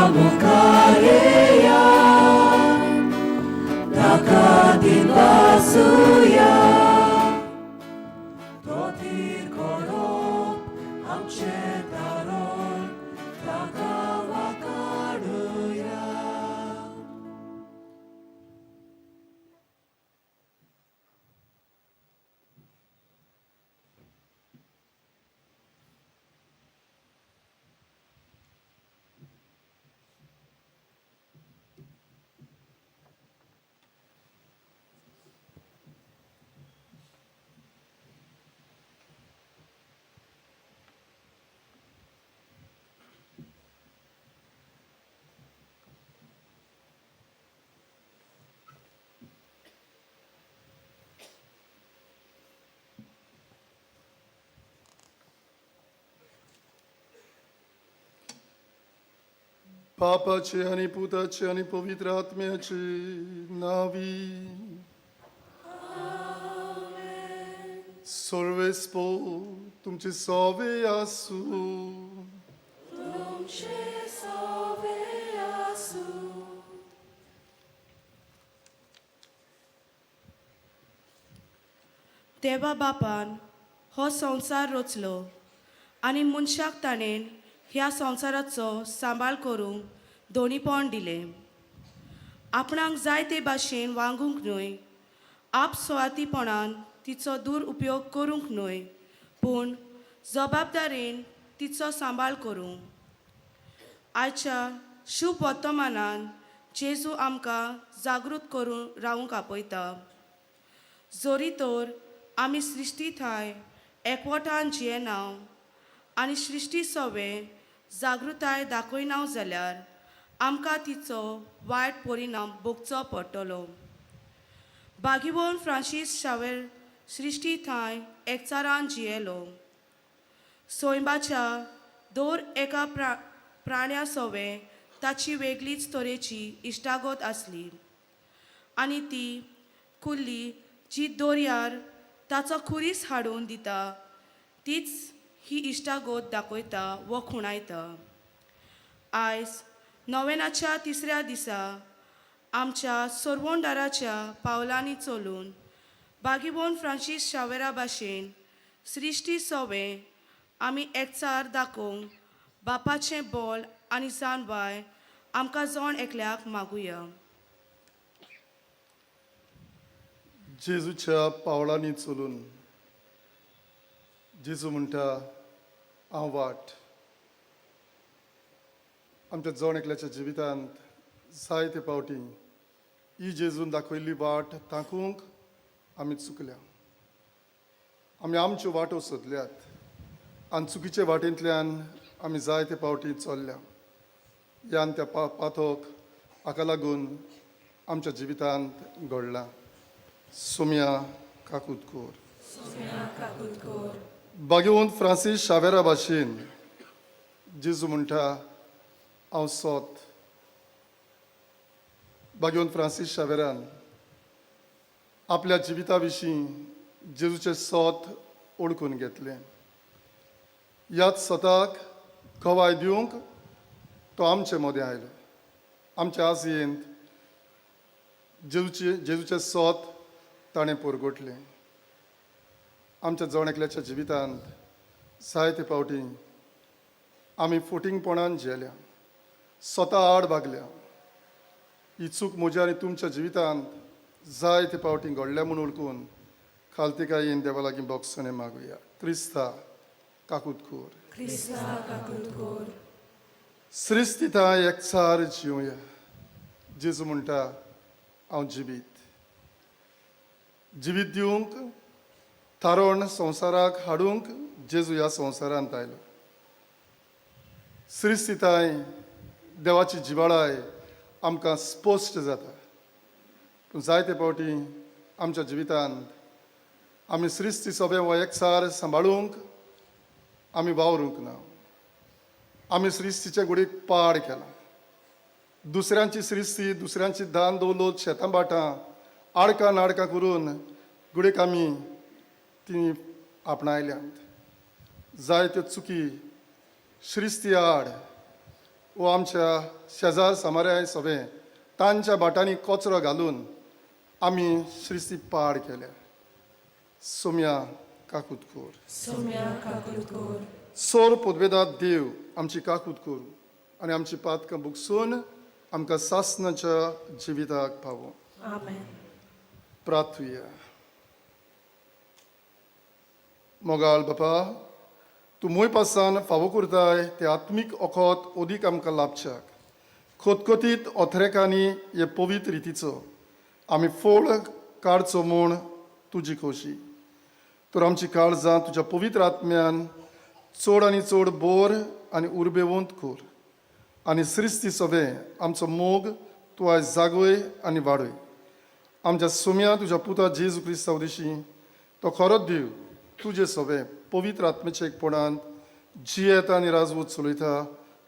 मुखार येया ताका दिन वाचूया तो धीर घडोवप आमचे दारोन ताका वाखाणुया. बापाचे आणि पुताचे आणि पवित्र आत्म्याचे नावी. सर्वेस्पो तुमचे सवे आसू. देवा बापान हो संवसार रचलो आनी मनशाक ताणें ह्या संवसाराचो सांबाळ करूंक दोनीपण दिलें. आपणाक जाय ते भाशेन वागूंक न्हय, आपसुवातीपणान तिचो दुरुपयोग करूंक न्हय, पूण जबाबदारेन तिचो सांबाळ करूंक. आयच्या शुभ वर्तमानान जेजू आमकां जागृत करून रावूंक आपयता. जोरी तर आमी सृश्टींतय एकवटान जियेनाव आनी सृश्टी सवे जागृताय दाखयनाव जाल्यार आमकां तिचो वायट परिणाम भोगचो पडटलो. भागिवोन फ्रांसीस शावेर सृश्टींतय एकचारान जियेलो. सोयंबाच्या दर एका प्राण्या सवे ताची वेगळीच तरेची इश्टागत आसली आनी ती कुल्ली जी दोरयार ताचो खुरीस हाडून दिता तीच ही इश्टागत दाखयता व खुणायता. आयज नोवेनाच्या तिसऱ्या दिसा आमच्या सोर्वोंडाराच्या पावलांनी चलून भागिवोन फ्रांसीस शावेरा भाशेन सृश्टी सवे आमी एकचार दाखोवंक बापाचें बोल आनी जानवाय आमकां जोण एकल्याक मागुया. जेजूच्या पावलांनी चलून जेजू म्हणटा हांव वाट. आमच्या जोण एकल्याच्या जिवितांत जायते पावटी ही जेजून दाखयल्ली वाट ताकूंक आमी चुकल्या. आमी आमच्यो वाटो सोदल्यात आनी चुकीचे वाटेंतल्यान आमी जायते पावटी चल्ल्या. ह्यान त्या पाथोक हाका लागून आमच्या जिवितांत घडला. सोम्या काकुतकोर. भागिवंत फ्रांसीस शावेरा भाशेन जेजू म्हणटा हांव सोत. भागिवंत फ्रांसीस शावेरान आपल्या जिविता विशीं जेजूचे सोत ओळखून घेतलें. ह्याच सोताक कवाय दिवंक तो आमचे मदें आयलो. आमच्या आसयेंत जेजूचे सोत ताणें परगटलें. आमच्या जोण एकल्याच्या जिवितांत जायते पावटी आमी फोटिंगपणान जियेल्या, स्वता आड वागल्या. ही चूक म्हज्या आनी तुमच्या जिवितांत जायते पावटी घडल्या म्हूण ओळखून खालतिकायेन देवा लागीं बोगसणे मागुया. क्रिस्ता काकुतकोर. सृश्टीता एकचार जिवया. जेजू म्हणटा हांव जिवीत. जिवीत दिवंक तारण संवसाराक हाडूंक जेजू ह्या संवसारांत आयलो. सृश्टीताय देवाची जिवाळाय आमकां स्पश्ट जाता. पूण जायते फावटी आमच्या जिवितांत आमी सृश्टी सगळें हो एकचार सांबाळूंक आमी वावरूंक ना. आमी सृश्टीचे गुडीक पाड केला. दुसऱ्यांची सृश्टी, दुसऱ्यांची दान दौलत, शेतां बाटां आडकां नाडकां करून गुडीक आमी ती आपणायल्यात. जायत्यो चुकी सृश्टी आड वो आमच्या शेजार समार्याय सभे तांच्या बाटांनी कचरो घालून आमी श्रिस्ती पाड केल्या. सोम्या काकुतकोर सोम्या काकुतकोर सोर पोदवेदात देव आमची काकूत करूं आनी आमची पातकां बुकसून आमकां सासनाच्या जिविताक पावो. आमेन. प्रार्थुया. मोगाळ बापा, तूं मूय पासान फावो करताय ते आत्मीक ओखोत ओदीक आमकां लाभच्याक खोतखोतीत ओथरेकांनी हे पवित्र रितीचो आमी फोड काडचो म्हूण तुजी खोशी. तर आमची काळजां तुज्या पवित्र आत्म्यान चड आनी चड बोर आनी उर्बेवंत कोर आनी श्रिस्ती सभे आमचो मोग तूं आयज जागोय आनी वाडय. आमच्या सोम्या तुज्या पुता जेजू क्रिस्तांव दिशी तो खरोच देव तुजे सभे पवित्र आत्मेच्या एकपणांत जियेता आनी राजवूत चलयता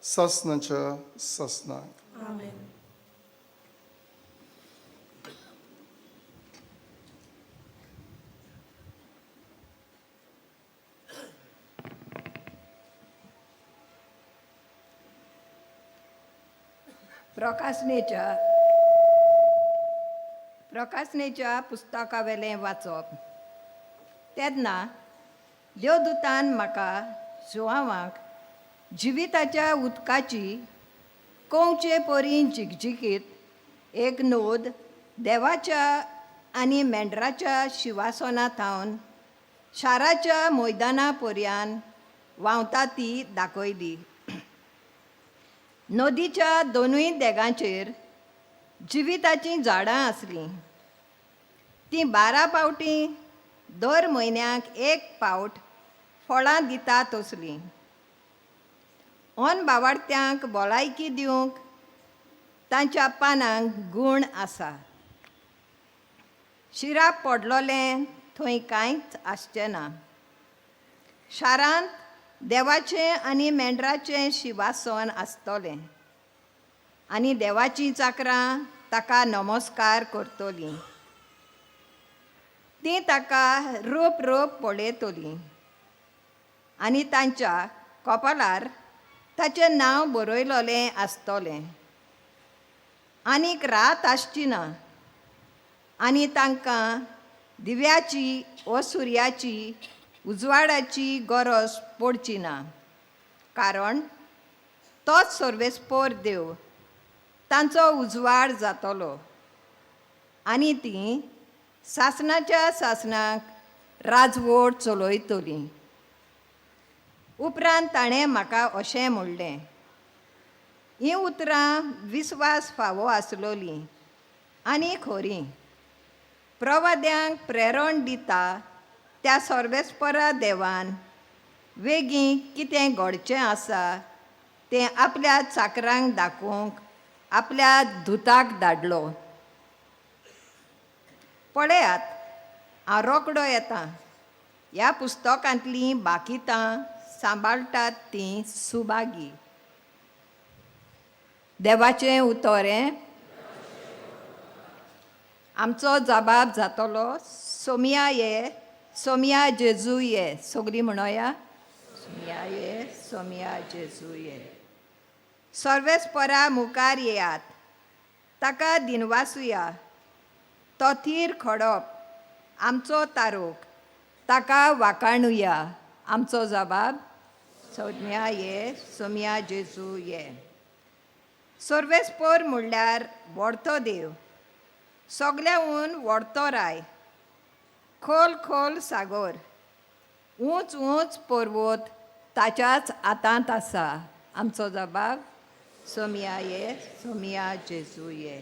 सासनाच्या सासनाक. आमेन. प्रकाशनेच्या पुस्तका वेलें वाचप तेन्ना देवदूतान म्हाका जिवावाक जिविताच्या उदकाची कोंचे परी झिकझिकीत एक नोद देवाच्या आनी मेंढराच्या शिवासनांत थावन शाराच्या मैदाना पर्यान व्हांवता ती दाखयली. नदीच्या दोनूय देगांचेर जिविताचीं झाडां आसलीं. तीं 12 पावटी दर म्हयन्याक एक पावट फळां दितात असलीं. अन भावार्थ्यांक भलायकी दिवंक तांच्या पानांक गूण आसा. शिराप पडलोलें थंय कांयच आसचें ना. शारांत देवाचें आनी मेंढराचें शिवासन आसतलें आनी देवाचीं चाकरां ताका नमस्कार करतलीं. तीं ताका रूप रूप पळयतलीं आनी तांच्या कपालार ताचें नांव बरयलोलें आसतलें. आनीक रात आसची ना आनी तांकां दिव्याची वा सुर्याची उजवाडाची गरज पडची ना. कारण तोच सर्वेस्पर देव तांचो उजवाड जातलो आनी तीं सासनाच्या सासनाक राजवट चलयतलीं. उपरांत ताणें म्हाका अशें म्हणलें, हीं उतरां विस्वास फावो आसलोलीं आनी खरीं. प्रवाद्यांक प्रेरण दिता त्या सर्वेस्परा देवान वेगीं कितें घडचें आसा तें आपल्या चाकरांक दाखोवंक आपल्या दुताक धाडलो. पळयात, हांव रोखडो येतां. ह्या पुस्तकांतलीं बाकितां सांबाळटात तीं सुभागी. देवाचें उतर हें. आमचो जबाब जातलो सोम्या ये, सोम्या जेजू ये. सगळीं म्हणोया, सोम्या ये, सोम्या जेजू ये. सर्वेस्परा मुखार येयात, ताका दिनवासुया. तो थीर खडप आमचो तारोक, ताका वाखाणुया. आमचो जबाब सोम्या ये, सोम्या जेजू ये. सर्वेस्पर म्हणल्यार व्हडतो देव, सगळ्याहून व्हडतो राय, खोल खोल सागर, ऊंच ऊंच पर्वत ताच्याच हातांत आसा. आमचो जबाब सोम्या ये, सोम्या जेजू ये.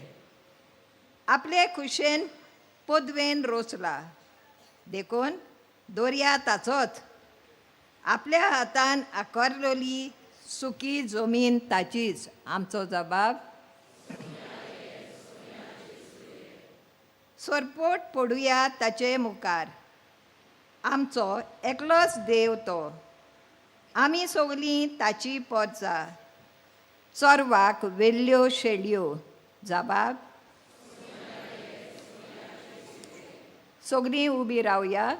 आपले खुशेन पदवेन रोचला, देखून दर्या ताचोच. आपल्या हातान आकारलेली सुकी जमीन ताचीच. आमचो जबाब सरपोट पडुया ताचे मुखार. आमचो एकलोच देव तो, आमी सगळीं ताची पोरसां. चोरवाक वेल्ल्यो शेळयो. जबाब सगळीं उबी रावया.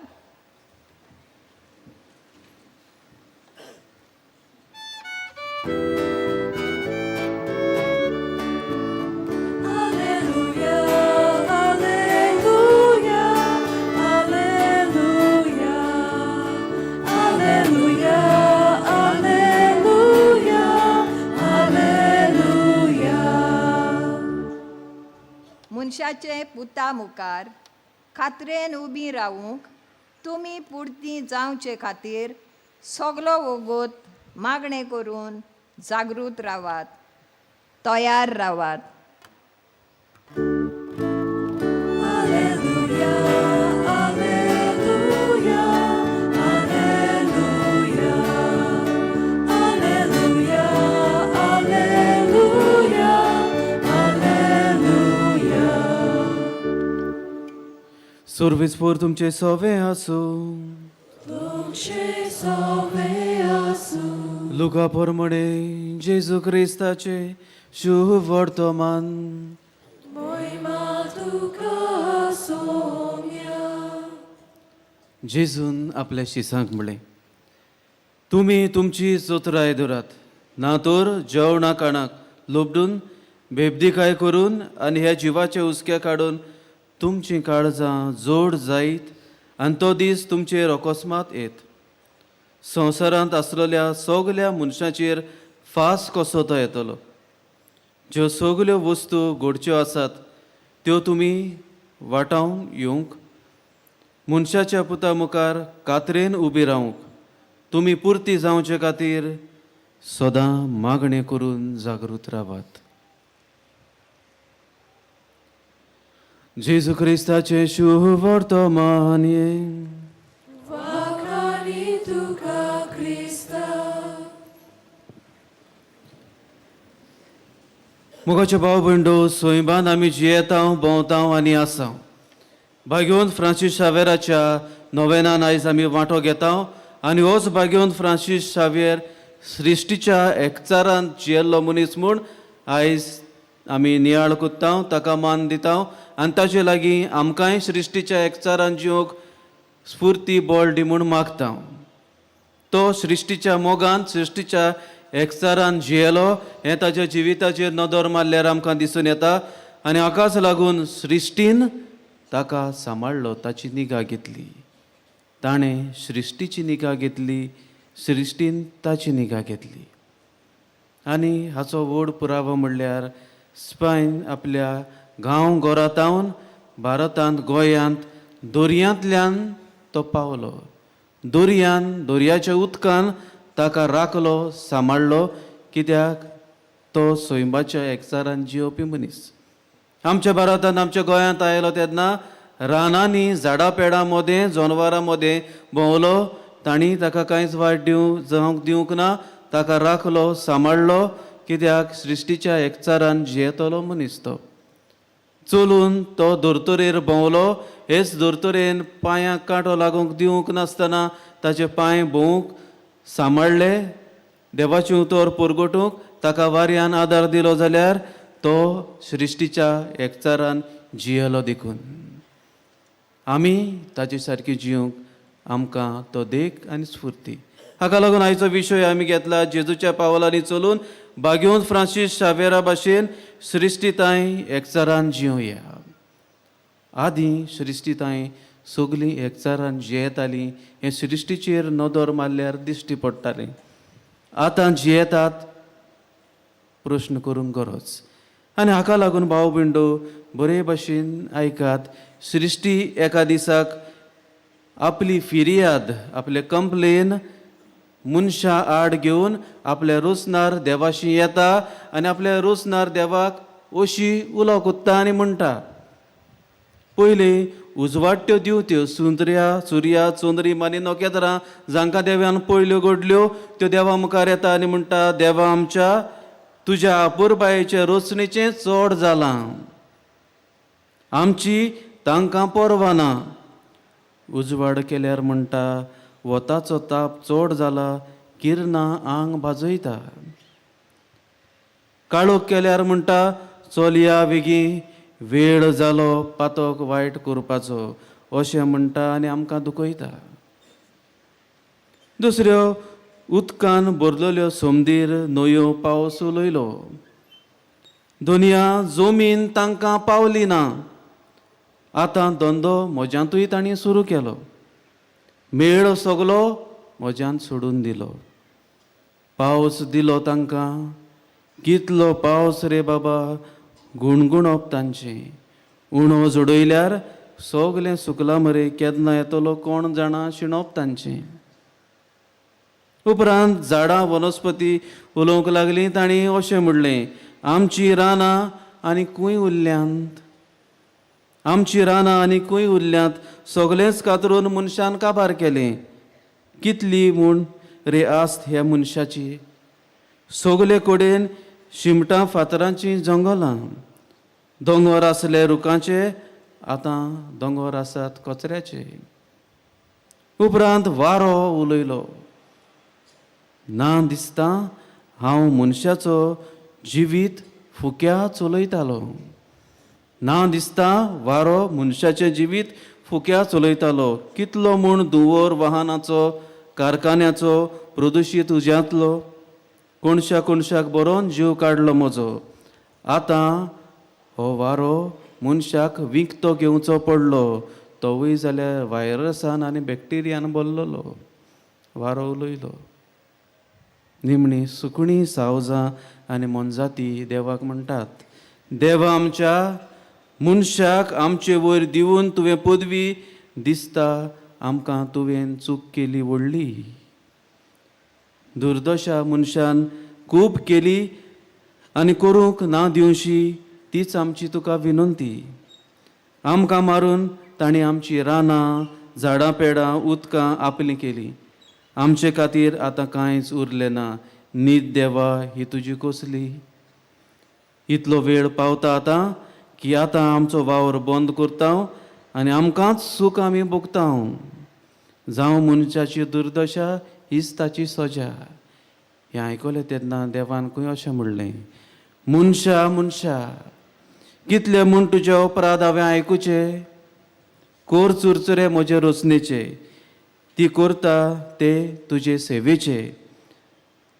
मनशाचे पुता मुखार खात्रेन उबी रावूंक तुमी पुर्ती जावचे खातीर सगलो वगत मागणें करून जागृत रावात, तयार रावात. Survispor तुमचे सवे आसूं. तुमचे सवे आसूं. लुका प्रमाणे जेजू क्रिस्ताचे शुभ वर्तमान. मोहिमा तुका सोम्या. जेजून आपल्या शिसांक म्हणलें, तुमी तुमची चोत्राय धरात, ना तर जेवणा काणाक लोबडून बेबदीकाय करून आनी ह्या जिवाचे उस्के काडून तुमची काळजां जोड जायत आनी तो दीस तुमचेर अकस्मात येत. संवसारांत आसलेल्या सगल्या मनशांचेर फास कसो तो येतलो. ज्यो सगल्यो वस्तू घडच्यो आसात त्यो तुमी वाटावंक येवंक, मनशाच्या पुता मुखार कात्रेन उबी रावंक तुमी पुर्ती जावचे खातीर सदां मागणें करून जागृत रावात. जेजू क्रिस्ताचे शुभ वर्तमान. वाखाणी तुका क्रिस्ता. मुगाचे भाव भयणो, सोयबान आमी जियेतांव भोंवतांव आनी आसांव. भाग्योंत फ्रांसीस शावेराच्या नोवेनान आयज आमी वांटो घेतांव आनी होच भाग्योंत फ्रांसीस शावेर सृश्टीच्या एकचारांत जियेल्लो मनीस म्हूण आयज आमी नियाळ कोत्तांव, ताका मान दितांव आनी ताचे लागीं आमकांय सृश्टीच्या एकचारांत जिवंक स्फूर्ती बळ दी म्हूण मागतांव. तो सृश्टीच्या मोगान सृश्टीच्या एकचारान जियेलो हें ताच्या जिविताचेर नदर मारल्यार आमकां दिसून येता आनी हाकाच लागून सृश्टीन ताका सांबाळलो, ताची निगा घेतली. ताणें सृश्टीची निगा घेतली, सृश्टीन ताची निगा घेतली. आनी हाचो व्हड पुरावो म्हणल्यार स्पेन आपल्या गांव गोरातावन भारतांत गोंयांत दर्यांतल्यान तो पावलो. दर्याच्या उदकान ताका राखलो, सांबाळलो, कित्याक तो सोयंबाच्या एकचारान जिवपी मनीस. आमच्या भारतांत आमच्या गोंयांत आयलो तेन्ना रानांनी झाडां पेडां मदें जनवरां मदें भोंवलो. तांणी ताका कांयच वायट जावंक दिवंक ना. ताका राखलो, सांबाळलो, कित्याक सृश्टीच्या एकचारान जियेतलो मनीस तो. चलून तो दोतोरेर भोंवलो. हेच दोतोरेन पांयांक कांटो लागूंक दिवंक नासतना ताचे पांय भोवंक सांबाळले. देवाचे उतर परगटूंक ताका वाऱ्यान आदार दिलो जाल्यार तो सृश्टीच्या एकचारान जियेलो देखून. आमी ताचे सारकी जिवंक आमकां तो देख आनी स्फूर्ती. हाका लागून आयचो विशय आमी घेतला जेजूच्या पावलांनी चलून भाग्योंत फ्रांसीस शावेरा भाशेन सृश्टीताय एकचारान जिवया. आदीं सृश्टीताय सगलीं एकचारान जियेतालीं हें सृश्टीचेर नदर मारल्यार दिश्टी पडटालें. आतां जियेतात प्रश्न करूंक गरज. आनी हाका लागून भाव भयणो बरे भाशेन आयकात. सृश्टी एका दिसाक आपली फिर्याद, आपले कंप्लेन मनशा आड घेवन आपल्या रोसनार देवाशी येता आनी आपल्या रोसनार देवाक अशी उलो कोत्ता आनी म्हणटा. पयलीं उजवाडट्यो दिवत्यो सुर्या चोंदरी मानी नोकेत्रां जांकां देव्यान पयल्यो घडल्यो त्यो देवा मुखार येता आनी म्हणटा, देवा आमच्या तुज्या पुरबायेच्या रोचणेचें चड जालां, आमची तांकां परवा ना. उजवाड केल्यार म्हणटा, वताचो ताप चड जाला, किरणां आंग भाजयता. काळोख केल्यार म्हणटा, चलया बेगीन, वेळ जालो पातोक वायट करपाचो, अशें म्हणटा आनी आमकां दुखयता. दुसऱ्यो उदकान भरलेल्यो समदीर, न्हंयो, पावस उलयलो. दुनिया जमीन तांकां पावली ना. आतां धंदो म्हज्यांतूय तांणी सुरू केलो. मेळ सगलो म्हज्यान सोडून दिलो. पावस दिलो तांकां, कितलो पावस रे बाबा, गुणगुणप तांचें. उणो जोडयल्यार सगलें सुकलां मरे केन्ना येतलो कोण जाणा शिणोप तांचें. उपरांत झाडां वनस्पती उलोवंक लागलीं. तांणी अशें म्हणलें, आमची रानां आनी खूंय उरल्यांत, आमची रानां आनी खूंय उरल्यांत, सगळेंच कातरून मनशान काबार केलें. कितली म्हूण रे आस्त ह्या मनशाची. सगले कडेन शिमटां फातरांची जंगलां, दोंगर आसले रुखांचे, आतां दोंगर आसात कचऱ्याचे. उपरांत वारो उलयलो, ना दिसता हांव मनशाचो जिवीत फुक्या चलयतालो. ना दिसता वारो मनशाचें जिवीत फुक्या चलयतालो. कितलो म्हूण धुंवर वाहनाचो कारखान्याचो प्रदुशीत उज्यांतलो. कोणशा कोणशाक बरोवन जीव काडलो म्हजो. आतां हो वारो मनशाक विकतो घेवचो पडलो. तोवूय जाल्यार व्हायरसान आनी बॅक्टेरियान भरलेलो. वारो उलयलो. निमणी सुकणीं सावजां आनी मोनजाती देवाक म्हणटात, देवा आमच्या मनशाक आमचे वयर दिवन तुवें पदवी दिसता आमकां तुवें चूक केली व्हडली. दुर्दशा मनशान खूब केली आनी करूंक ना दिवशी तीच आमची तुका विनंती. आमकां मारून तांणी आमची रानां झाडां पेडां उदकां आपलीं केलीं. आमचे खातीर आतां कांयच उरलें ना. न्हीद देवा ही तुजी कसली. इतलो वेळ पावता आतां की आतां आमचो वावर बंद करता आनी आमकांच सूख आमी भोगता. जावं मनशाची दुर्दशा हीच ताची सजा. हें आयकलें तेन्ना देवान खंय अशें म्हणलें, मनशा मनशा कितले म्हूण तुजे अपराध हांवें आयकुचे. कोर चुरचुरे म्हजे रचनेचे, ती करता ते तुजे सेवेचे.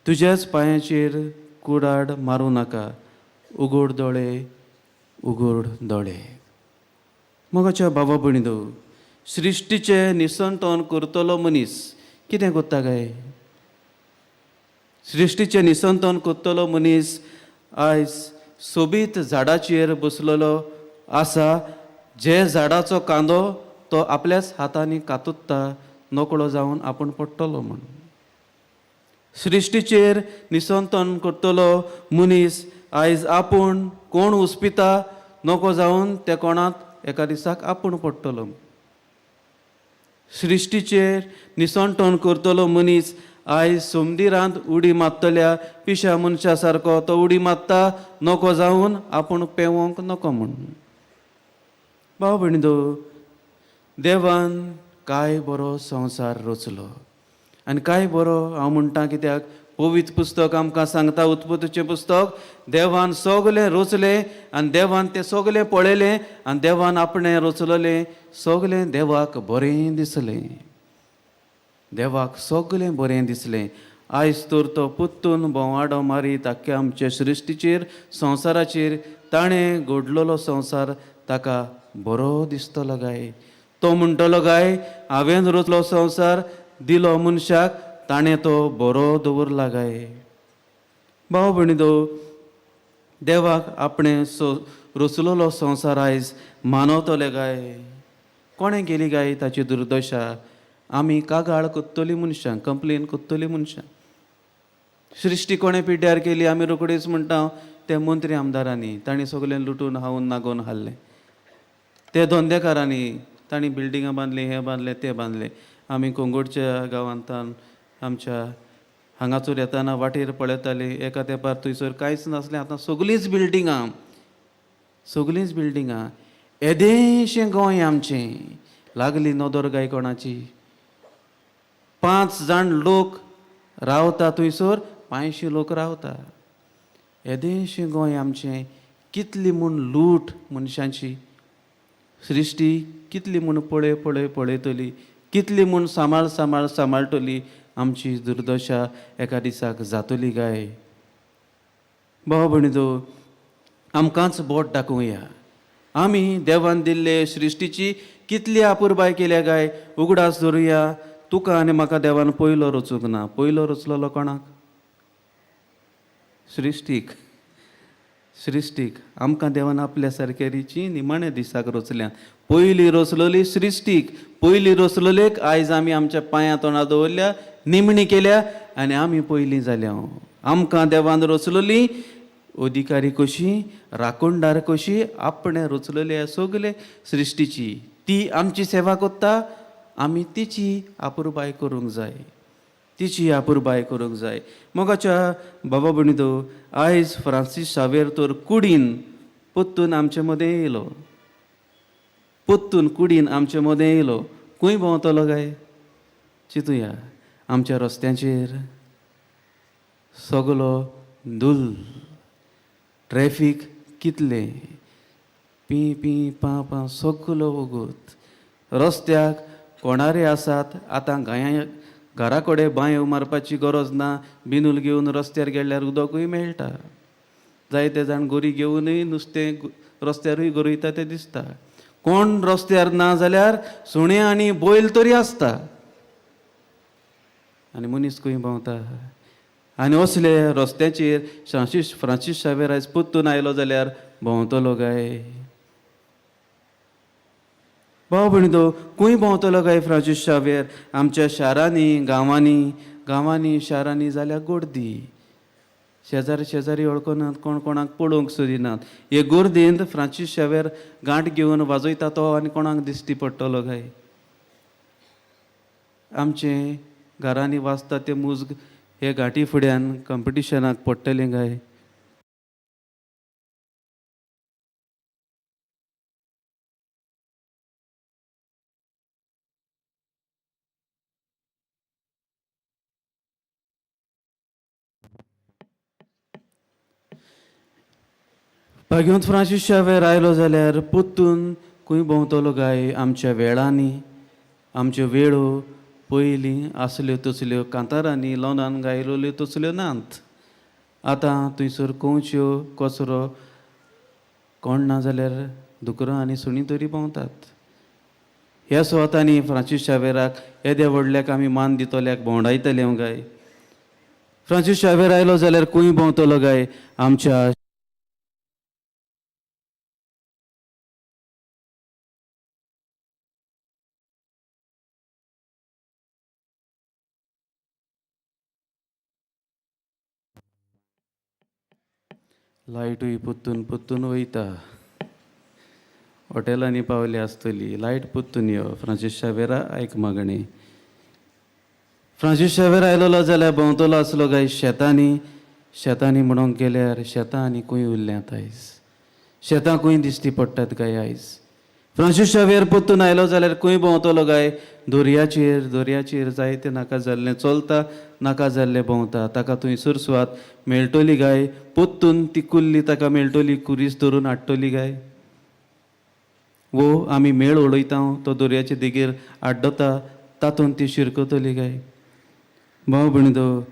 तुज्याच पांयाचेर कुडाड मारूं नाका. उगड दोळे उगड दोळे. मोगाच्या बाबा भयणीनो, सृश्टीचे निसंतन करतलो मनीस कितें करता काय? सृश्टीचे निसंतन करतलो मनीस आयज सोबीत झाडाचेर बसलेलो आसा. जे झाडाचो कांदो तो आपल्याच हातांनी कातुत्ता नकळो जावन आपूण पडटलो म्हूण. सृश्टीचेर निसंतन करतलो मनीस आयज आपूण कोण हुस्पिता नको जावन त्या कोणाक एका दिसाक आपूण पडटलो. सृश्टीचेर निसंतन करतलो मनीस आयज समदिरांत उडी मारतल्या पिश्या मनशा सारको तो उडी मारता नको जावन आपूण पेंवोंक नको म्हूण. भाव भयणीनो, देवान काय बरो संवसार रचलो आनी काय बरो हांव म्हणटा. कित्याक पवित्र पुस्तक आमकां सांगता, उत्पत्तीचें पुस्तक, देवान सगलें रचलें आनी देवान तें सगलें पळयलें आनी देवान आपणें रचलेलें सगलें देवाक बरें दिसलें. देवाक सगलें बरें दिसलें. आयज तर तो पुत्तून बोवाडो मारीत आख्या आमचे सृश्टीचेर संवसाराचेर ताणें घडलोलो संवसार ताका बरो दिसतलो गाय. तो म्हणटलो गाय, हांवें रचलो संवसार दिलो मनशाक, ताणें तो बरो दवरला गाय. भाव भयणीनो, देवाक आपणें रचलोलो संवसार आयज मानवतले गाय. कोणें केली गाय ताची दुर्दशा? आमी कागाळ कोत्तली मनशां, कंप्लेन कोत्तली मनशां. सृश्टी कोणें पिड्ड्यार केली? आमी रोखडीच म्हणटा ते मंत्री आमदारांनी. तांणी सगलें लुटून हावून नागोवन हाडलें. ते धंदेकारांनी तांणी बिल्डिंगां बांदलीं, हें बांदलें तें बांदलें. आमी कोंगोडच्या गांवांतल्यान आमच्या हांगासर येताना वाटेर पळयतालीं, एका तेंपार थंयसर कांयच नासलें, आतां सगळींच बिल्डिंगां, सगळींच बिल्डिंगां. येदेशें गोंय आमचें. लागली नदर गाय कोणाची. 5 जाण लोक रावता थंयसर, 500 लोक रावता. येदेशें गोंय आमचें. कितली म्हूण लूट मनशांची. सृश्टी कितली म्हूण पळय पळय पळयतली, कितली म्हूण सांबाळटली. आमची दुर्दशा एका दिसाक जातली गाय. भाव भयणीनो, आमकांच बोट दाखोवया. आमी देवान दिल्ले सृश्टीची कितली आपुरबाय केल्या गाय. उगडास धरुया, तुका आनी म्हाका देवान पयलो रचूंक ना. पयलो रचलोलो कोणाक? सृश्टीक. सृश्टीक आमकां देवान आपल्या सारकेरीची निमाणे दिसाक रचल्या. पयली रचलोली सृश्टीक, पयली रचलोलेक आयज आमी आमच्या पांयां तोंडार दवरल्या, निमणी केल्या आनी आमी पयलीं जाल्या. आमकां देवान रचलोली अधिकारी कशी, राखणदार कशी, आपणे रचलेले सगळे सृश्टीची ती आमची सेवा कोत्ता. आमी तिची आपुरबाय करूंक जाय, तिची आपुरबाय करूंक जाय. मोगाच्या बाबा भणितो, आयज फ्रांसीस शावेर तर कुडीन पोत्तून आमचे मदें येयलो, पोत्तून कुडीन आमचे मदें येयलो. खंय भोंवतलो काय चिंतुया. आमच्या रस्त्यांचेर सगलो धुल, ट्रॅफीक कितले, पी पी पा पा सगलो वगत. रस्त्याक कोणारे आसात. आतां घरा कडेन बांयो मारपाची गरज ना. बिनूल घेवन रस्त्यार गेल्यार उदकूय मेळटा. जायते जाण गोरी घेवनूय नुस्तें रस्त्यारूय गरयता तें दिसता. कोण रस्त्यार ना जाल्यार सुणे आनी बैल तरी आसता आनी मनीस खंय भोंवता. आनी असले रस्त्याचेर फ्रांसीस शावेर आयज पोत्तून आयलो जाल्यार भोंवतलो काय? भाव भणितो, खंय भोंवतलो काय फ्रांसीस शावेर? आमच्या शारांनी, गांवांनी शारांनी जाल्यार गर्दी. शेजारी वळखनात, कोण कोणाक पळोवंक सोदिनात. हे गर्देंत फ्रांसीस शावेर गांठ घेवन वाजयता तो आनी कोणाक दिश्टी पडटलो काय? आमचे घरांनी वाजता ते मुजग हे गांठी फुड्यान कॉम्पिटिशनाक पडटलें काय? भाग्यवंत फ्रांसीस शावेर आयलो जाल्यार पोत्तून खंय भोंवतलो काय? आमच्या वेळांनी, आमच्यो वेळो पयलीं आसल्यो तसल्यो कांतारांनी लॉनान गायलोल्यो तसल्यो नात. आतां थंयसर कोंच्यो, कचरो कोण ना जाल्यार दुकरां आनी सुणी तरी भोंवतात. ह्या सुवातांनी फ्रांसीस शावेराक येद्या व्हडल्याक आमी मान दितल्याक भोंवडायतले काय? फ्रांसीस शावेर आयलो जाल्यार खंय भोंवतलो काय? आमच्या लायटूय पोत्तून वयता. हॉटेलांनी पावली आसतली, लायट पोत्तून यो. फ्रांसीस शावेरा आयक मागणी. फ्रांसीस शावेर आयलो जाल्यार भोंवतलो आसलो काय? शेतांनी म्हणूंक गेल्यार शेतां आनी खंय उरल्यांत आयज? शेतां खंय दिश्टी पडटात काय आयज? फ्रांसीस शावेर पोत्तून आयलो जाल्यार खंय भोंवतलो काय? दर्याचेर जायते नाका जाल्लें चलता, नाका जाल्लें भोंवता. ताका थंयसर सुवात मेळटली काय? पोत्तून ती कुल्ली ताका मेळटली, कुरीस धरून हाडटली काय? वो आमी मेळ उडयता, तो दर्याचे देगेर आड्डता, तातूंत ती शिरकतली काय? भाव भणितो,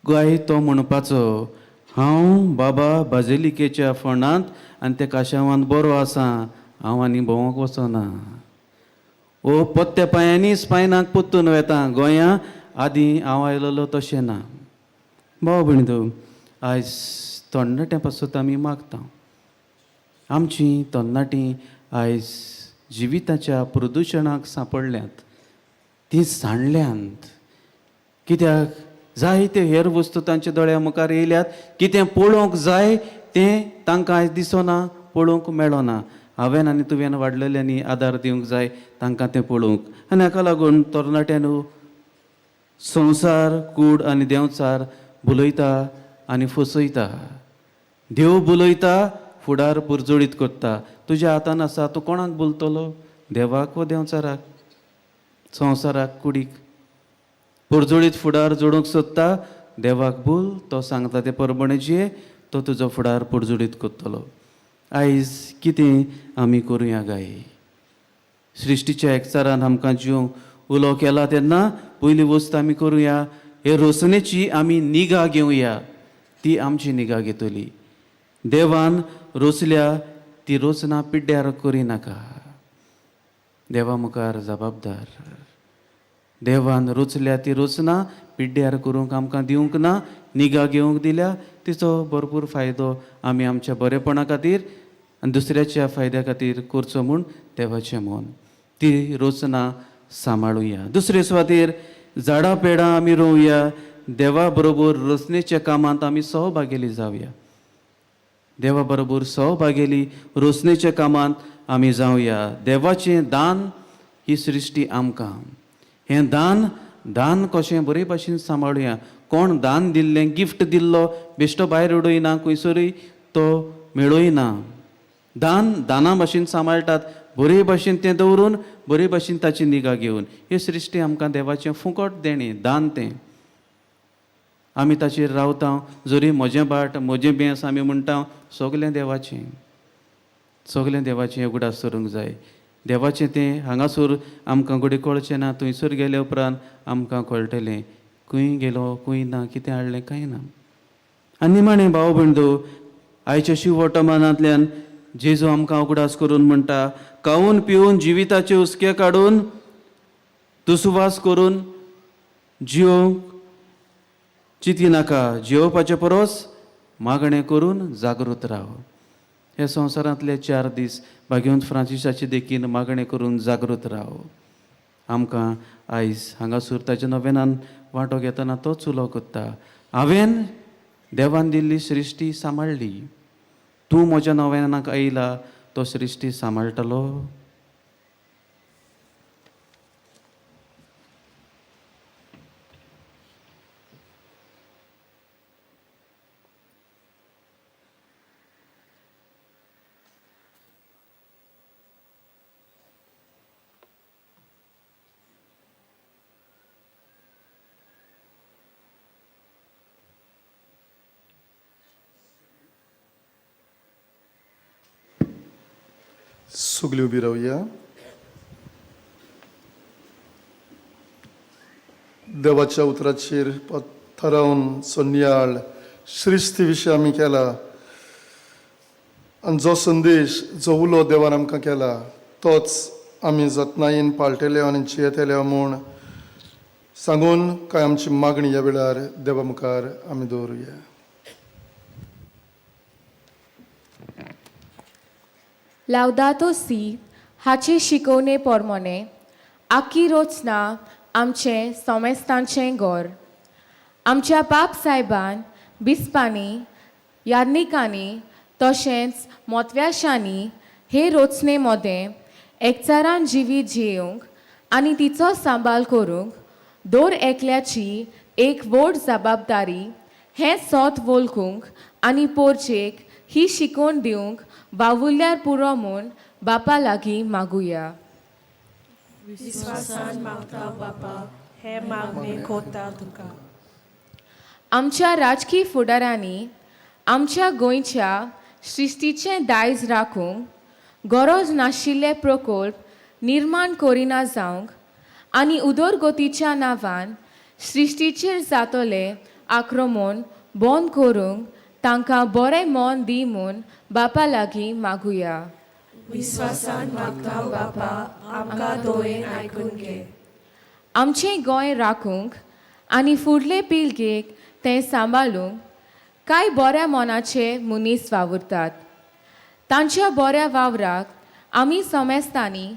गाय तो म्हणपाचो, हांव बाबा बाजेलिकेच्या फोंडांत आनी त्या काशावांत बरो आसा, हांव आनी भोंवंक वचना. ओ पत्त्या पांयांनी स्पायनाक पोत्तून वेता. गोंयां आदीं हांव आयलोलो तशें ना. भाव भणितो, आयज तरणाट्यां पासत आमी मागता. आमची तरणाटीं आयज जिविताच्या प्रदुशणाक सांपडल्यांत, तीं सांडल्यांत. कित्याक? जायते हेर वस्तू तांच्या दोळ्या मुखार येयल्यात. कितें पळोवंक जाय तें तांकां आयज दिसना, पळोवंक मेळना. हांवें आनी तुवें वाडलेल्यांनी आदार दिवंक जाय तांकां तें पळोवंक. आनी हाका लागून तरणाट्यान संवसार, कूड आनी देंवचार बुलयता आनी फसयता. देव बुलयता, फुडार पुरजोडीत करता. तुज्या हातान आसा, तूं कोणाक बुलतलो? देवाक वा देंवचाराक? संवसाराक, कुडीक? पुरजोडीत फुडार जोडूंक सोदता, देवाक बोल, तो सांगता ते परमणेचे, तो तुजो फुडार पुरजोडीत करतलो. आयज कितें आमी करुया गाय? सृश्टीच्या एकचारान आमकां जिवंक उलो केला तेन्ना पयली वस्त आमी करुया, हे रोसणेची आमी निगा घेवया. ती आमची निगा घेतली. देवान रोसल्या ती रोचना पिड्ड्यार करिनाका. देवा मुखार जबाबदार. देवान रोचल्या ती रोचना पिड्ड्यार करूंक आमकां दिवंक ना. निगा घेवंक दिल्या तिचो भरपूर फायदो आमी आमच्या बरेपणा खातीर आनी दुसऱ्याच्या फायद्या खातीर करचो म्हूण देवाचें मन ती रचना सांबाळुया. दुसरे सुवातेर झाडां पेडां आमी रोवया, देवा बरोबर रचनेच्या कामांत आमी सहभागेली जावया. देवा बरोबर सहभागेली रचनेच्या कामांत आमी जावया. देवाचें दान ही सृश्टी आमकां हें दान कशें बरे भाशेन सांबाळुया. कोण दान दिल्लें गिफ्ट दिल्लो बेश्टो भायर उडयना, खंयसरूय तो मेळयना. दाना भाशेन सांबाळटात, बरे भाशेन तें दवरून बरे भाशेन ताची निगा घेवन. हे सृश्टी आमकां देवाचें फुकट देणें, दान तें. आमी ताचेर रावता, जरी म्हजें बाट म्हजें बेंस आमी म्हणटा, सगलें देवाचें उगडास करूंक जाय. देवाचें तें हांगासर आमकां घडी कळचें ना, थंयसर गेले उपरांत आमकां कळटलें खंय गेलो खंय ना, कितें हाडलें कांय ना. आनी निमाणें भाव भयणो, आयच्या शिव वर्तमानांतल्यान जेजू आमकां उगडास करून म्हणटा, खावन पिवन जिविताचे हुस्के काडून दुस्वास करून जियोवंक चिंती नाका, जेवपाचे परस मागणें करून जागृत राव. हे संवसारांतले 4 दीस भाग्यवंत फ्रांसिसाचे देखीन मागणें करून जागृत राव. आमकां आयज हांगासर ताच्या नव्यानान वांटो घेतना तोच उलो करता, हांवें देवान दिल्ली सृश्टी सांबाळ्ळी, तूं म्हज्या नव्यानाक आयला तो सृश्टी सांबाळटलो. सगळीं उबी रावया. देवाच्या उतराचेर थारावन सोन्याळ श्रिस्ती विशीं आमी केला आनी जो संदेश जो उलो देवान आमकां केला तोच आमी जतनायेन पाळटले आनी जियेतले म्हूण सांगून कांय आमची मागणी ह्या वेळार देवा मुखार आमी दवरुया. लावदातो सी हाचे शिकवणे पोरमोणे आख्खी रचना आमचें सोमेस्तांचें घोर. आमच्या बाब सायबान बिस्पांनी यार्निकांनी तशेंच मोतव्याशांनी हे रचने मोदें एकचारान जिवीत जियोवंक आनी तिचो सांबाळ करूंक दर एकल्याची एक व्हड जबाबदारी हें सोत वळखूंक आनी पोरचेक ही शिकवण दिवंक वावुरल्यार पुरो म्हूण बापा लागीं मागुया. विस्वासान मागता बापा, हे मागणे कोता तुका. आमच्या राजकीय फुडाऱ्यांनी आमच्या गोंयच्या सृश्टीचें दायज राखूंक गरज नाशिल्ले प्रकल्प निर्माण करिना जावंक आनी उदरगतीच्या नांवान सृश्टीचेर जातोले आक्रमण बंद करूंक तांकां बरें मन दी म्हूण बापा लागीं मागुया. विस्वासान मागता बापा, आमकां दोळेन आयकून घे. आमचें गोंय राखूंक आनी फुडले पिळगेक तें सांबाळूंक कांय बऱ्या मोनाचे मनीस वावुरतात. तांच्या बऱ्या वावराक आमी सोमेस्तांनी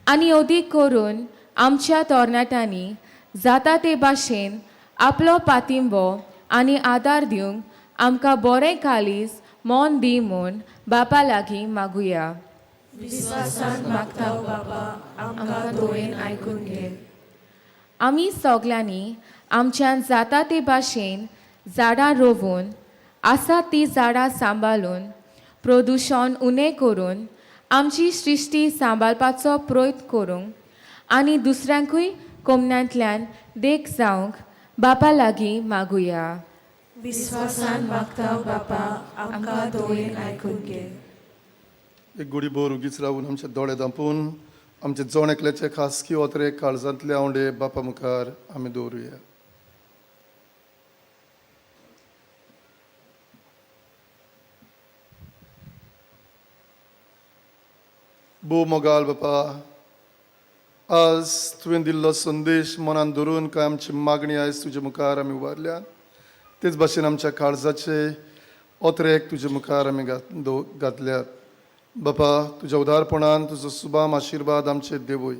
आनी अदीक करून आमच्या तरणाट्यांनी जाता ते भाशेन आपलो पातिंबो आनी आदार दिवंक आमकां बरें कालीज मोन दी म्हूण बापा लागीं मागुया. विस्वासान मागता बापा, आमकां दोळेन आयकून घे. आमी सगल्यांनी आमच्यान जाता ते भाशेन झाडां रोवून आसा ती झाडां सांबाळून प्रदुशण उणें करून आमची सृश्टी सांबाळपाचो प्रयत्न करूंक आनी दुसऱ्यांकूय कोमण्यांतल्यान देख जावंक बापा लागीं मागुया. विस्वासान मागता बापा, आमकां दोळेन आयकून घे. एक गुडी बोर उगीच रावून आमचे दोळे धांपून आमचे जोण एकल्याचे खासगी ओतरे काळजांतले आवडे बापा मुखार आमी दवरुया. बो मोगाल बापा, आज तुवें दिल्लो संदेश मनान धरून काय आमची मागणी आयज तुजे मुखार आमी उबारल्या. तेच भाशेन आमच्या काळजाचे ओत्रेक तुजे मुखार आमी घातल्यात. बापा, तुज्या उदारपणान तुजो सुबाम आशिर्वाद आमचे देवूय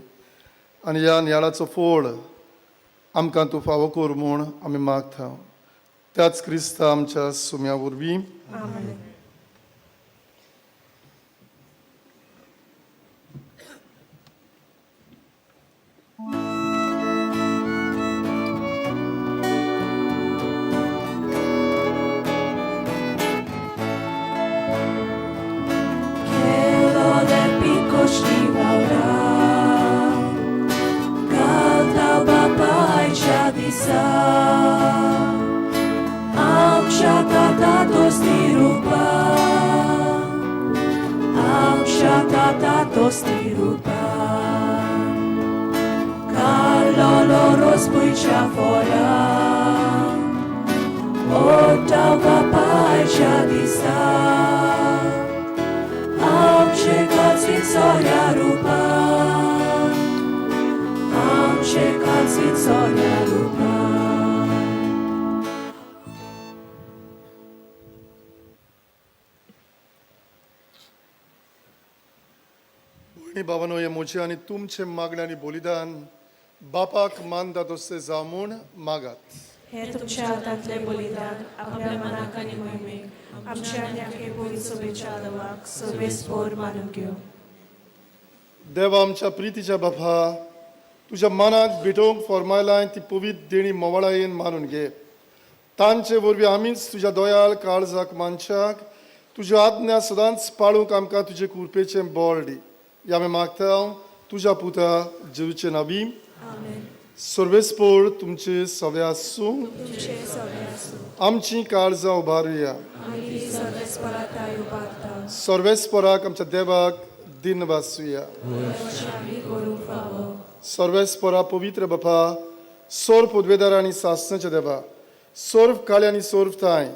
आनी ह्या नियाळाचो फोळ आमकां तूं फावो कोर म्हूण आमी मागता. त्याच क्रिस्ता आमच्या सुम्या वरवीं. Lode pikošni vaura, Gata bapa aici disa, Am șatata tosti rupa, Am șatata tosti rupa, Carlo loro spuicea fora, Ota bapa aici disa, Am čekat si coria rupa, Am čekat si coria rupa. भयणी भावानो, हे म्हजे आनी तुमचे मागणे आनी बलिदान बापाक मानता तसले जावं म्हूण मागात. हे तुमच्या हातांतले बलिदान आपल्या मनाक आनी मोहिमेक आमच्या आनी आखे पयलीं सोबेच्या देवाक सोबेस्पोर मानून घेवं. देवा, आमच्या प्रितीच्या बापा, तुज्या मनाक भेटोवंक फॉर्मायलाय ती पवित्र देणी मोवाळायेन मानून घे. तांचे वरवीं आमीच तुज्या दोयाल काळजाक मानशाक तुज्यो आज्ञा सदांच पाळूंक आमकां तुजे कृपेचें बळ दी. या आमी मागता तुज्या पुता जेजूचे नांवी. सर्वेस्पोर तुमचे सवे आसूं. तुमचे सगळे आसूं. आमची काळजां उबारुया. आमी सर्वेस्पराताय उबारता. सर्वेस्पराक आमच्या देवाक दिन वाचुया. आमी करूंक फावो. सर्वेस्परा पवित्र बापा, सोर पदवेदार आनी सासणाच्या देवा, सोर्व काळे आनी सोर्व थाय,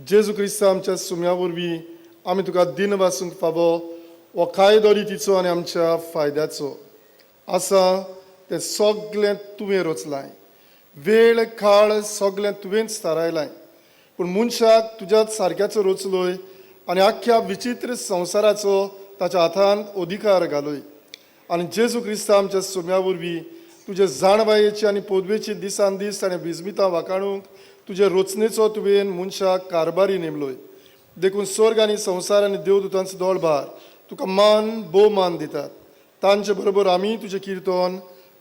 जेजू क्रिस्ता आमच्या सुम्या वरवीं आमी तुका दिन वाचूंक फावो हो कायदो रितीचो आनी आमच्या फायद्याचो आसा तें सगळें तुवें रचलाय. वेळ काळ सगळें तुवेंच थारायलाय. पूण मनशाक तुज्याच सारक्याचो रचलोय आनी आख्या विचित्र संवसाराचो ताच्या हातांत अधिकार घालोय. आनी जेजू क्रिस्ता आमच्या सुम्या वरवीं तुजे जाणवायेची आनी पदवेची दिसान दीस ताणें विजमितां वाकाणूंक तुजे रचनेचो तुवें मनशाक कारबारी नेमलोय. देखून स्वर्ग आनी संवसार आनी देवदूतांचो दोळबार तुका मान मान दितात. तांचे बरोबर आमी तुजें किर्तन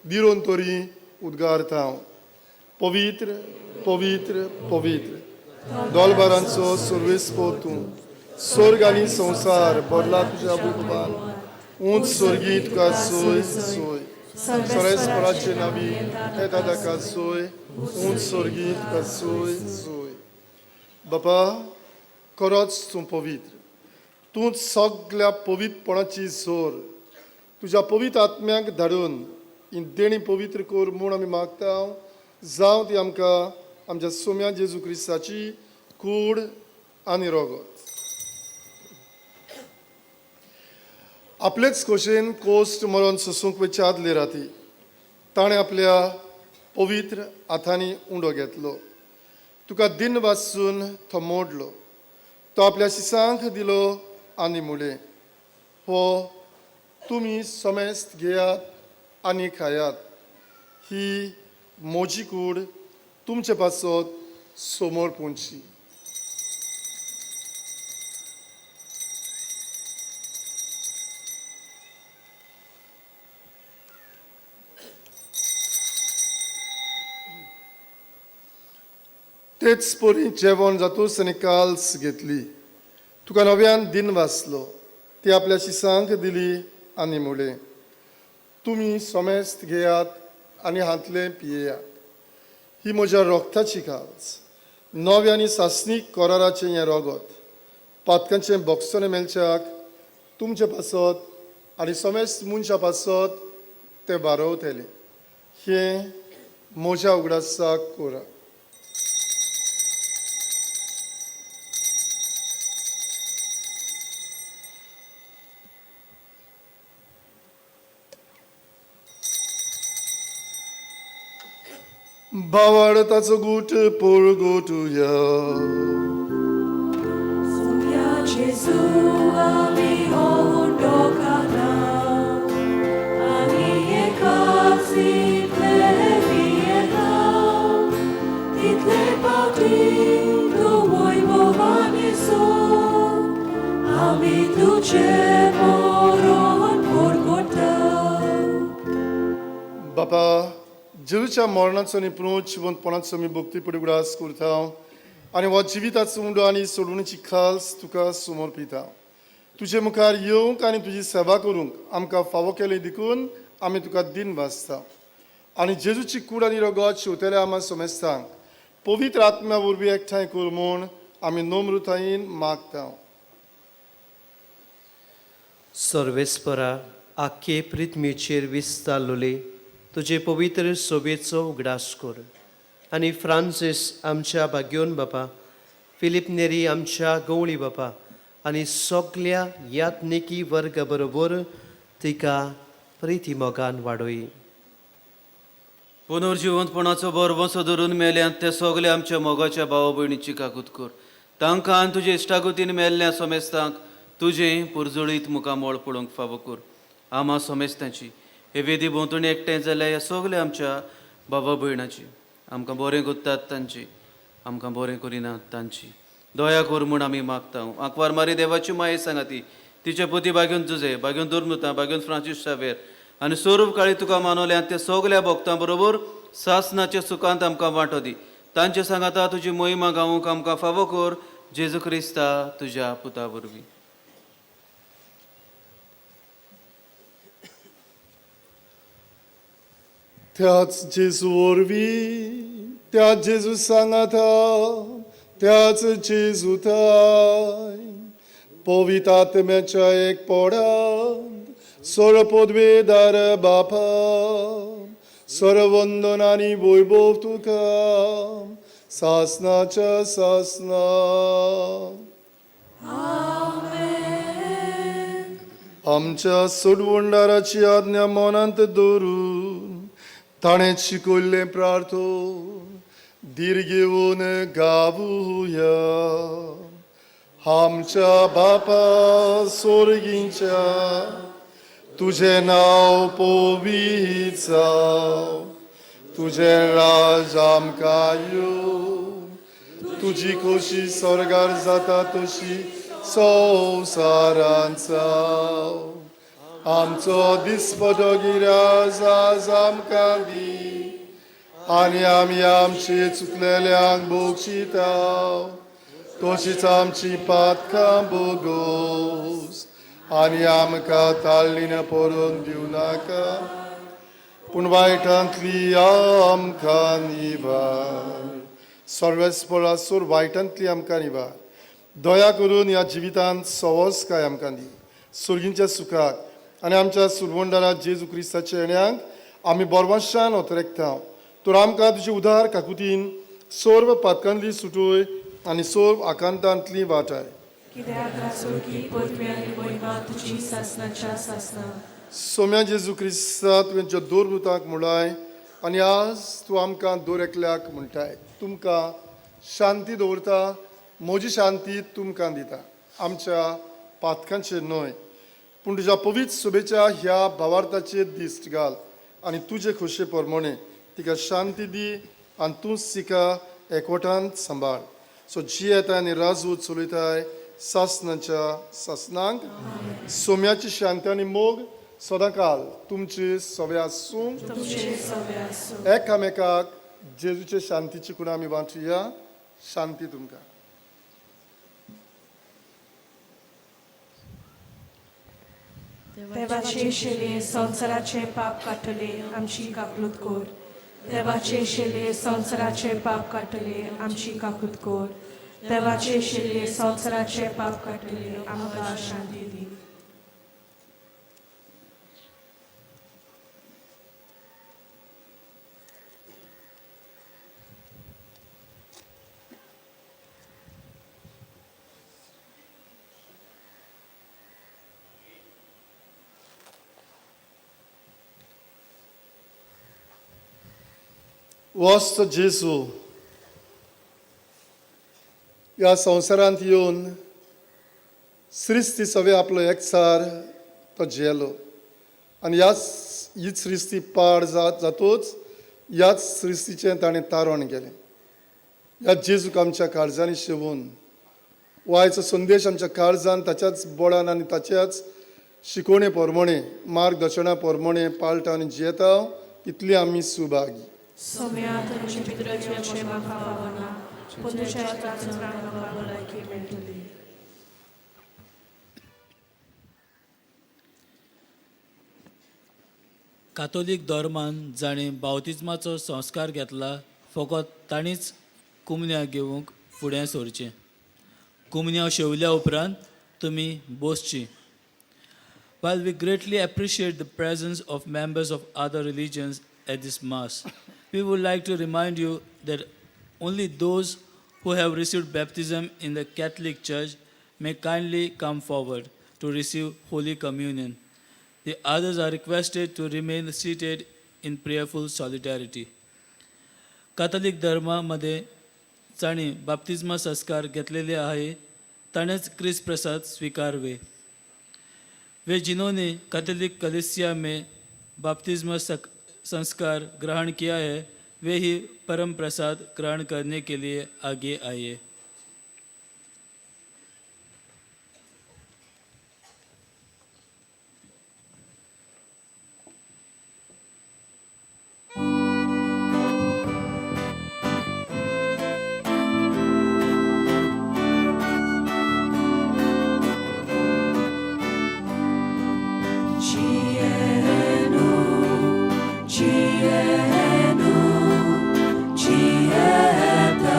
दिरोन तोरी उद्गारता. पवित्र पवित्र पवित्र दोळबारांचो सर्वेस्पोर तूं. स्वर्ग आनी संवसार भरला तुज्या बुकबान. उंच स्वर्गी तुका सोय सोय. सर्वेस्पराचे नांवी येता ताका सोय. उंच स्वर्गी तुका सोय सोय. बापा, खरोच तूं पवित्र. तूंच सगळ्या पवित्रपणाची जोर तुज्या पवित्र आत्म्याक धाडून ही देणी पवित्र कोर म्हूण आमी मागता. जावं ती आमकां आमच्या सोम्या जेजू क्रिस्ताची कूड आनी रोगत. आपलेच खोशेन कोस्ट मरोन सोसूंक वयचे आदले राती ताणें आपल्या पवित्र हातांनी उंडो घेतलो. तुका दिन वाचून तो मोडलो. तो आपल्या शिसांक दिलो आनी मुळे, हो तुमी समेस्त घेयात आनी खायात. ही म्हजी कूड तुमचे पासत समोर पोंची. तेच परी जेवण जातूच ताणें काल्स घेतली. तुका नव्यान दिन वाचलो. ती आपल्या शिसांक दिली आनी मुळे, तुमी समेस्त घेयात आनी हातले पियेयात. ही म्हज्या रोगताची काल्स, नवे आनी सासनीक कराराचें हें रोगत. पातकांचें बोगसोने मेलच्याक तुमचे पासत आनी समेस्त मनशा पासत तें बारवतलें. हें म्हज्या उगडासाक कोरा. भावाड ताचो गूट पोळ गोटुया. 예수 아미 온도가나 아니의 가시 플레비에나 디틀 바딩 도 보이보하니소 아미 두체 모론 보르고타 बापा जेजूच्या मरणाचो आनी पुनरुत जिवंतपणाचो आमी भक्ती पुढे उडास करता आनी हो जिविताचो उंडो आनी सोडूणेची खास तुका समर्पिता तुजे मुखार येवंक आनी तुजी सेवा करूंक आमकां फावो केलें देखून आमी तुका दिन वाजता आनी जेजूची कूड आनी रगत शेवतेल्या आमा सोमेस्तांक पवित्र आत्म्या वरवीं एकठांय कर म्हूण आमी नम्रतायेन मागता सर्वेस्परा आख्खे पृथ्वीचेर विस्तारलोले तुजे पवित्र सोबेचो उगडास कर आनी फ्रांसीस आमच्या भाग्योन बापा फिलिप नेरी आमच्या गवळी बापा आनी सगल्या यात्निकी वर्ग बरोबर तिका प्रिती मोगान वाडोय पुनर्जिवंतपणाचो बरवंसो धरून मेल्यांत ते सगळे आमच्या मोगाच्या भावा भयणीची काकूत कर तांकां आनी तुजे इश्टागतीन मेल्ल्या सोमेस्तांक तुजें पुरजळीत मुखामोळ पळोवंक फावो कर आमा सोमेस्तांची हे वेदी भोंवतणी एकठांय जाल्या ह्या सगल्या आमच्या बाबा भयणाची आमकां बरें करतात तांची आमकां बरें करिनात तांची दया कर म्हूण आमी मागता आंकवार मारी देवाची माये सांगा ती तिचे पती भाग्योन तुजे भाग्योन दुर्मुता भाग्योन फ्रांसीस शावेर आनी स्वरूप काळी तुका मानवल्या त्या सगल्या भक्तां बरोबर सासनाच्या सुखांत आमकां वांटो दी तांचे सांगाता तुजी मोहिमा गावूंक आमकां फावो कर जेजू क्रिस्ता तुज्या पुता वरवीं त्याच जेजू वरवीं त्याच जेजू सांगाता त्याच जेजू थंय पवित्र आत्म्याच्या एक पोडांत सर्व पदवेदार बापा सर्व वंदन आनी वैभव तुका सासनाच्या सासना आमच्या सोडवंडाराची आज्ञा मनांत दवरून ताणें शिकयल्लें प्रार्थोन धीर घेवन गावुया आमच्या बापा स्वर्गीच्या तुजें नांव पवित्र जावं तुजें राज आमकां येवं तुजी खोशी स्वर्गार जाता तशी संवसारांत जावं आमचो दिसपतो गिराज आज आमकां दी आनी आमी आमचे चुकलेल्यांक बोगशिता तशीच आमची पातकां बोगोस आनी आमकां ताळणीन पडोवन दिवं नाका पूण वायटांतली आमकां निवार सर्वेस्परा सोर वायटांतली आमकां निवार दया करून ह्या जिवितांत सवस काय आमकां दी सुर्गींच्या सुखाक आनी आमच्या सुरवंडारा जेजू क्रिस्ताच्या येण्याक आमी बोरवाशान ओतरेकता तर आमकां तुजे उदार काकुतीन सर्व पातकांतली सुटोय आनी सर्व आकांतांतली वाटाय कित्याक आसूं की पदवी आनी महिमा तुजी सासनाच्या सासना सोम्या जेजू क्रिस्ता तुवें जो दोर मुताक म्हणलाय आनी आज तूं आमकां दोर एकल्याक म्हणटाय तुमकां शांती दवरता म्हजी शांती तुमकां दिता आमच्या पातकांचेर न्हय पूण तुज्या पवित्र सोबेच्या ह्या भावार्थाचेर दिश्ट घाल आनी तुजे खोशे प्रमाणे तिका शांती दी आनी तूं तिका एकवटांत सांबाळ सो जी येता आनी राजू चलयताय सासनाच्या सासनांक सोम्याची शांती आनी मोग सदांकाल तुमचे सवे आसूं तुमचे सवे आसूं एकामेकाक जेजूचे शांतीची कुणा आमी वांटुया शांती तुमकां देवाचे शेले संवसाराचे पाप काटले आमची काकूत कोर देवाचे शेले संवसाराचे पाप काटले आमची काकूत कोर देवाचे शेले संवसाराचे पाप काटले आमकां शांती दी वस्त जेजू ह्या संवसारांत येवन श्रिस्ती सवे आपलो एकसार तो जियेलो आनी हीच श्रिस्ती पाड जातूच ह्याच श्रिस्तीचें ताणें तारण केलें. ह्या जेजूक आमच्या काळजांनी शिवून वायचो संदेश आमच्या काळजान ताच्याच बोडान आनी ताच्याच शिकोवणे प्रमाणे मार्गदर्शना प्रमाणे पाळटा आनी जियेता तितली आमी सुभागी. सोम्या तुमचे पितृचे म्हाका पावना पूण तुज्या इश्टाचो प्राण म्हाका भलायकी मेळटली. कातोलीक धर्मान जाणें बावतिजमाचो संस्कार घेतला फकत ताणीच कुमन्या घेवंक फुडें सरचें. कुमन्या शेवल्या उपरांत तुमी बसची. While we greatly appreciate the presence of members of other religions at this Mass, we would like to remind you that only those who have received baptism in the Catholic Church may kindly come forward to receive Holy Communion. The others are requested to remain seated in prayerful solidarity. Catholic धर्मामध्ये जाणी बाप्तिस्मा संस्कार घेतलेले आहे ताणेच ख्रिस्त प्रसाद स्वीकारवे. वे जिन्होंने Catholic कलीसिया में बपतिस्मा संस्कार ग्रहण किया है वे ही परम प्रसाद ग्रहण करने के लिए आगे आइए. Cienu, cienu, cieta.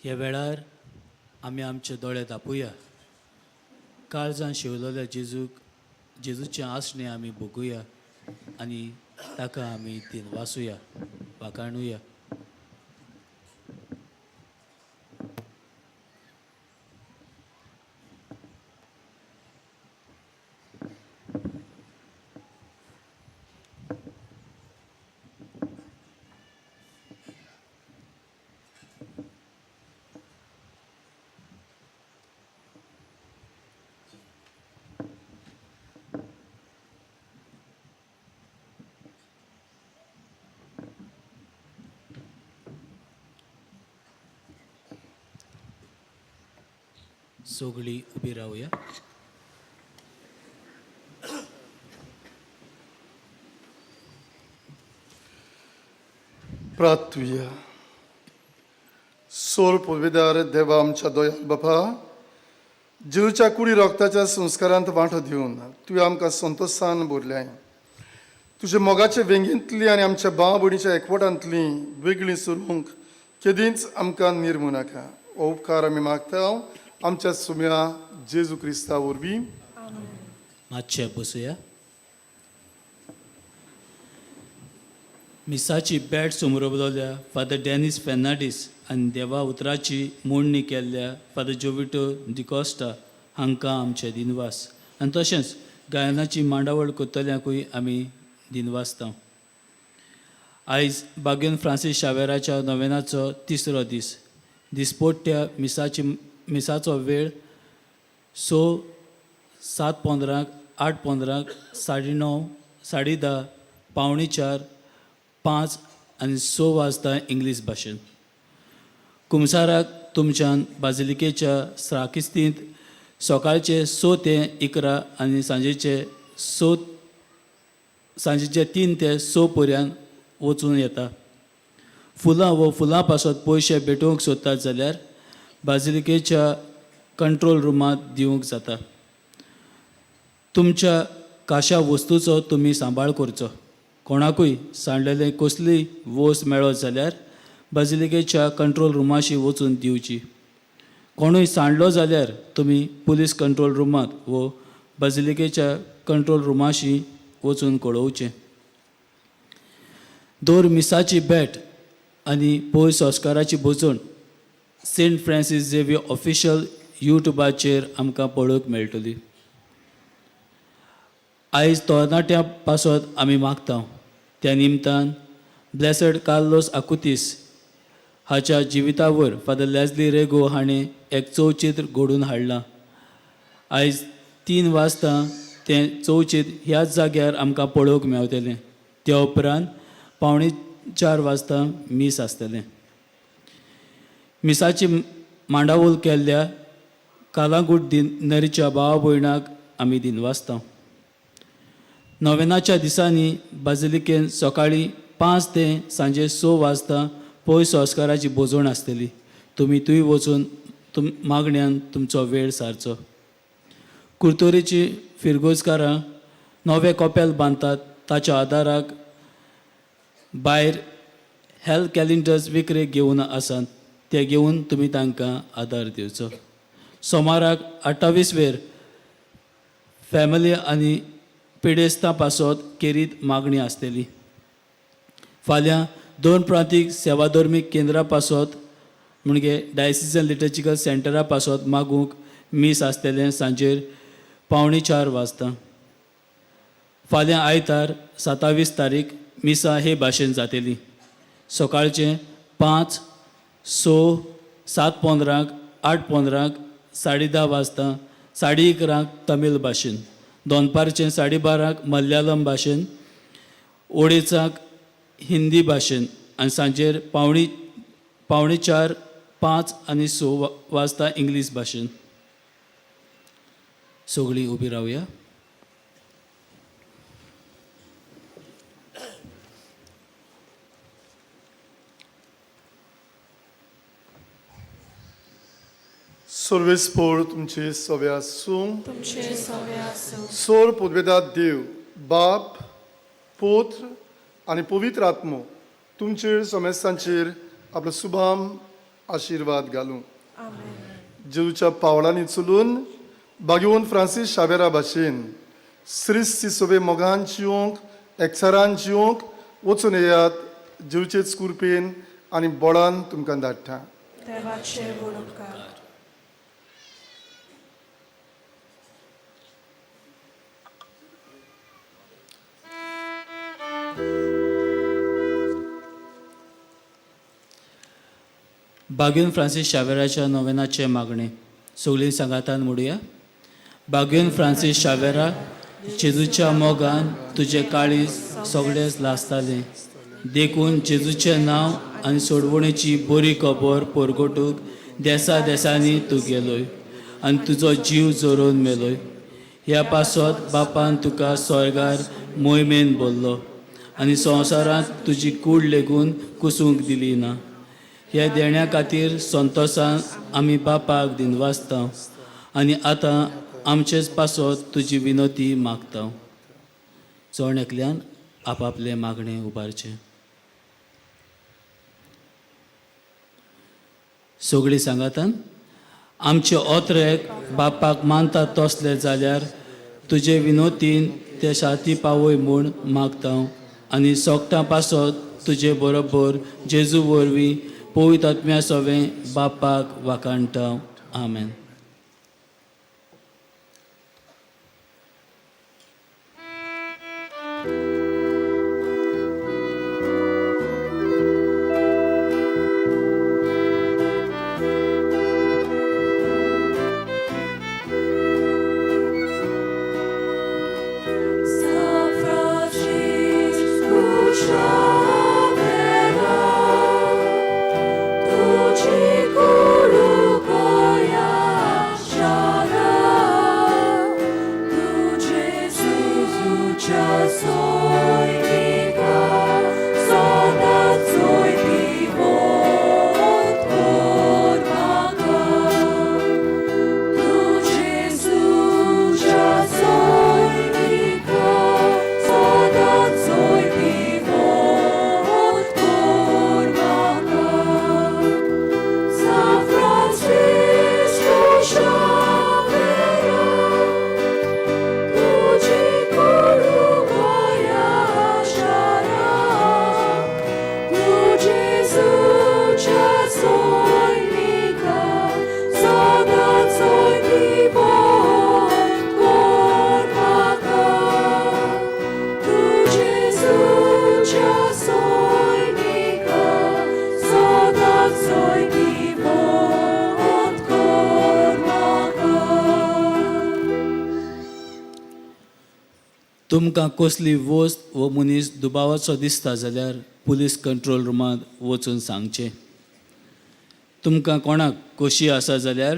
ह्या वेळार आमी आमचे दोळे धांपूया. काळजान शिवलेल्या जेजूचें आसणें आमी भोगुया आनी ताका आमी दिनवासुया, वाखाणुया. सगळीं उबी रावया. प्रार्थुया. सोल पदवीदार देवा आमच्या दोयाल बापा, जेजूच्या कुडी रोगताच्या संस्कारांत वांटो दिवन तुवें आमकां संतोशान भरल्याय. तुजे मोगाचे वेंगेंतली आनी आमच्या भाव भयणीच्या एकवटांतली वेगळी सुरूंक केदींच आमकां निर्मू नाका. हो उपकार आमी मागता आमच्या सुम्या जेजू क्रिस्ता वरवीं. मातशें बसुया. मिसाची बॅट समोरवल्या फादर डॅनिस फेर्नांडीस आनी देवा उतराची मोडणी केल्ल्या फादर जोविटो डिकोस्टा हांकां आमचे दिनवास. आनी तशेंच गायनाची मांडावळ करतल्यांकूय आमी दिनवासता. आयज बागेन फ्रांसीस शावेराच्या नोवेनाचो 3रो दीस. दिसपोट्ट्या मिसाचो वेळ 7:15, 8:15, 9:30, 10:30, 4:45, 5 आनी 6 वाजता इंग्लीश भाशेन. कुमसाराक तुमच्यान बाजिलिकेच्या श्राकिस्तींत सकाळचे 6 ते 11 आनी सांजेचे 3 ते 6 पर्यंत वचून येता. फुलां व फुलां पासत पयशे भेटोवंक सोदतात जाल्यार बाजिलिकेच्या कंट्रोल रुमांत दिवंक जाता. तुमच्या काशा वस्तूचो तुमी सांबाळ करचो. कोणाकूय सांडलेले कसलीय वस्त मेळत जाल्यार बाजिलिकेच्या कंट्रोल रुमाशी वचून दिवची. कोणूय सांडलो जाल्यार तुमी पुलीस कंट्रोल रुमांत व बाजिलिकेच्या कंट्रोल रुमाशी वचून कळोवचें. दर मिसाची बॅट आनी पोय संस्काराची बोजोण सेंट फ्रांसीस झेवियर ऑफिशियल यूट्यूबाचेर आमकां पळोवंक मेळटली. आयज तरणाट्यां पासत आमी मागता. त्या निमतान ब्लेसड कार्लोस आकुतीस हाच्या जिवितावर फादर लेस्ली रेगो हाणें एक चौचित्र घडोवन हाडलां. आयज 3 वाजता तें चौचित्र ह्याच जाग्यार आमकां पळोवंक मेळटलें. त्या उपरांत 3:45 वाजता मीस आसतलें. मिसाची मांडावळ केल्ल्या कालांगूट दिनरीच्या भावा भयणाक आमी दिनवासता. नोवेनाच्या दिसांनी बाजिलिकेन सकाळीं 5 ते सांजे 6 वाजता पोय संस्काराची बोजोण आसतली. तुमी थंय वचून मागण्यांत तुमचो वेळ सारचो. कुर्तोरेची फिरगोजकारां नवे कोपेल बांदतात. ताच्या आदाराक भायर हेल्थ कॅलेंडर्स विक्रेक घेवन आसात. ते घेवन तुमी तांकां आदार दिवचो. सोमाराक 28 वेर फॅमिली आनी पिडेस्तां पासत केरीत मागणी आसतली. फाल्यां 2 प्रांतीक सेवाधर्मीक केंद्रां पासत म्हणजे डायसिजन लिटर्जिकल सेंटरा पासत मागूंक मीस आसतलें सांजेर 4:45 वाजता. फाल्यां आयतार 27 तारीख मिसा हे भाशेन जातली. सकाळचें 5, 6, 7:15, 8:15, 10:30 वाजता 11:30 तमीळ भाशेन, दोनपारचें 12:30 मल्याळम भाशेन, 2:30 हिंदी भाशेन आनी सांजेर 4:45, 5 आनी 6 वाजता इंग्लीश भाशेन. सगळीं उबी रावया. सर्वेस्पोर तुमचे सवे आसूं. तुमचे सवे आसूं. सोर पदवेदार देव बाप, पुत्र आनी पवित्र आत्मो तुमचेर समेस्तांचेर आपलो सुभाम आशिर्वाद घालूं जेजूच्या पावलांनी चलून बागेवन फ्रांसीस शावेरा भाशेन श्रिस्ती सोबे मोगान जिवंक एकचारान जिवंक वचून येयात जेजूचेच कुरपेन आनी बळान तुमकां धाडटा. देवाचे उपकार. बागेन फ्रांसीस शावेराच्या नोवेनाचे मागणे सगळीं सांगातान म्हणुया. बागेन फ्रांसीस शावेरा, जेजूच्या मोगान तुजे काळीज सगळेच लासताले देखून जेजूचें नांव आनी सोडवणेची बरी खबर परगटूंक देसा देसांनी तूं गेलोय आनी तुजो जीव जोरोवन मेलोय. ह्या पासत बापान तुका स्वर्गार मोहिमेन बोल्लो आनी संवसारांत तुजी कूड लेगून कुसूंक दिली ना. ह्या देण्या खातीर संतोशान आमी बापाक दिनवासता आनी आतां आमचेच पासत तुजी विनोती मागता. चोण एकल्यान आपआपले मागणें उबारचें. सगळीं सांगातान आमचे ओत्रेक बापाक मानता तसले जाल्यार तुजे विनोतीन ते शाती पावय म्हूण मागता आनी सोगटा पासत तुजे बरोबर जेजू वरवीं पवित्र आत्म्या सोवें बापाक वाकाणटा. आमेन. तुमकां कसली वस्त व मनीस दुबावाचो दिसता जाल्यार पुलीस कंट्रोल रुमांत वचून सांगचें. तुमकां कोणाक खोशी आसा जाल्यार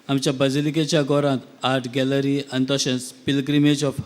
आमच्या बाजिलिकेच्या घरांत आर्ट गॅलरी आनी तशेंच पिलग्रिमेज ऑफ